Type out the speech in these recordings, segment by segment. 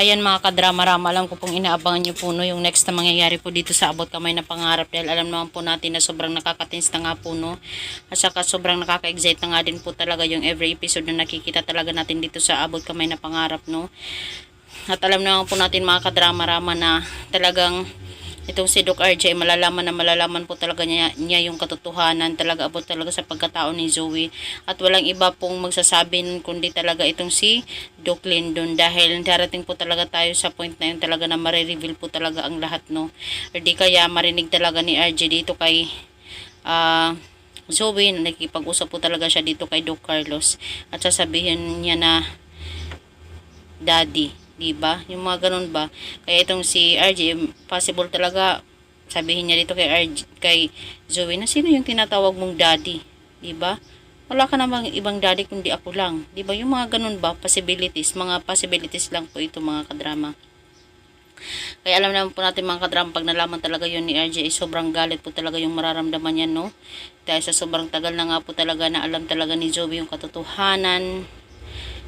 Ayan mga kadrama-rama, alam ko pong inaabangan nyo po no, yung next na mangyayari po dito sa Abot Kamay na Pangarap, dahil alam naman po natin na sobrang nakakatins na nga po no, at saka sobrang nakaka-excite na nga din po talaga yung every episode na nakikita talaga natin dito sa Abot Kamay na Pangarap no. At alam naman po natin mga kadrama-rama na talagang itong si Doc RJ, malalaman po talaga niya yung katotohanan talaga about talaga sa pagkatao ni Zoe. At walang iba pong magsasabi kundi talaga itong si Doc Lyndon, dahil darating po talaga tayo sa point na yun talaga na marireveal po talaga ang lahat no. Or di kaya marinig talaga ni RJ dito kay Zoe na nakikipag-usap po talaga siya dito kay Doc Carlos at sasabihin niya na daddy, diba? Yung mga ganun ba? Kaya itong si RJ, possible talaga sabihin niya dito kay Zoe na sino yung tinatawag mong daddy, diba? Wala ka namang ibang daddy kundi ako lang, diba? Yung mga ganun ba? Mga possibilities lang po ito mga kadrama. Kaya alam naman po natin mga kadrama, pag nalaman talaga yun ni RJ, sobrang galit po talaga yung mararamdaman niya no? Dahil sa sobrang tagal na nga po talaga na alam talaga ni Zoe yung katotohanan,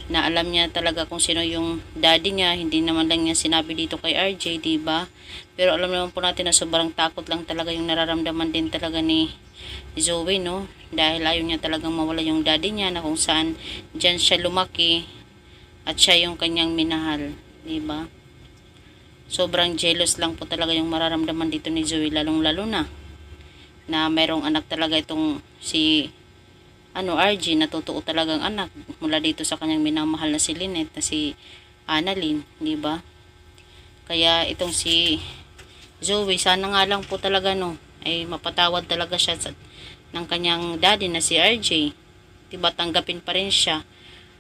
na alam niya talaga kung sino yung daddy niya. Hindi naman lang niya sinabi dito kay RJ, diba? Pero alam naman po natin na sobrang takot lang talaga yung nararamdaman din talaga ni Zoe no, dahil ayaw niya talagang mawala yung daddy niya na kung saan dyan siya lumaki at siya yung kanyang minahal, diba? Sobrang jealous lang po talaga yung mararamdaman dito ni Zoe, lalong lalo na merong anak talaga itong si RJ, na totoo talagang anak mula dito sa kanyang minamahal na si Lynette, na si Annalyn, di ba? Kaya itong si Zoe, sana nga lang po talaga no, ay mapatawad talaga siya ng kanyang daddy na si RJ. Di ba, tanggapin pa rin siya.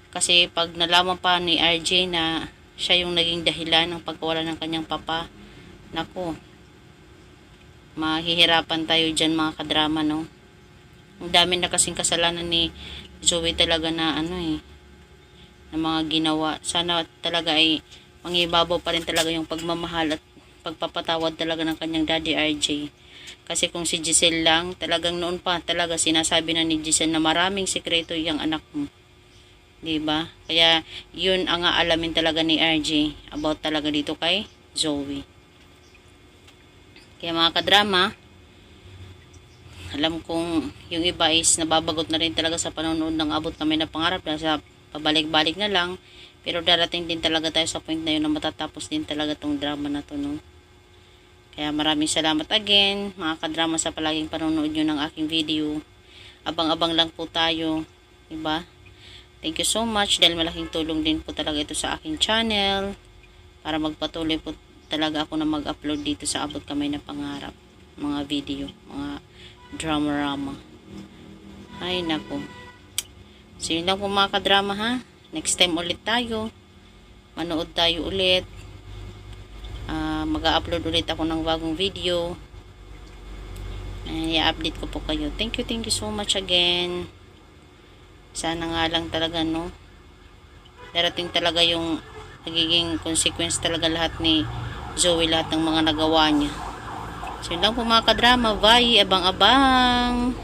Kasi pag nalaman pa ni RJ na siya yung naging dahilan ng pagkawala ng kanyang papa, naku, mahihirapan tayo dyan mga kadrama no. Ang dami na kasing kasalanan ni Zoe talaga na na mga ginawa. Sana talaga ay mangibabaw pa rin talaga yung pagmamahal at pagpapatawad talaga ng kanyang daddy RJ. Kasi kung si Giselle lang, talagang noon pa talaga sinasabi na ni Giselle na maraming sikreto yung anak mo, diba? Kaya yun ang aalamin talaga ni RJ about talaga dito kay Zoe. Kaya mga kadrama, alam kong yung iba is nababagot na rin talaga sa panonood ng Abot Kamay na Pangarap, sa pabalik-balik na lang, pero darating din talaga tayo sa point na yun na matatapos din talaga tong drama na to no. Kaya maraming salamat again mga kadrama sa palaging panonood nyo ng aking video. Abang-abang lang po tayo, diba? Thank you so much, dahil malaking tulong din po talaga ito sa aking channel para magpatuloy po talaga ako na mag-upload dito sa Abot Kamay na Pangarap, mga video, mga drama-rama. Ay nako, so yun lang po mga kadrama ha. Next time ulit tayo, manood tayo ulit, mag-upload ulit ako ng bagong video, i-update ko po kayo. Thank you so much again. Sana nga lang talaga no, darating talaga yung nagiging consequence talaga lahat ni Zoe, lahat ng mga nagawa niya. So yun lang po mga kadrama, bye, abang-abang.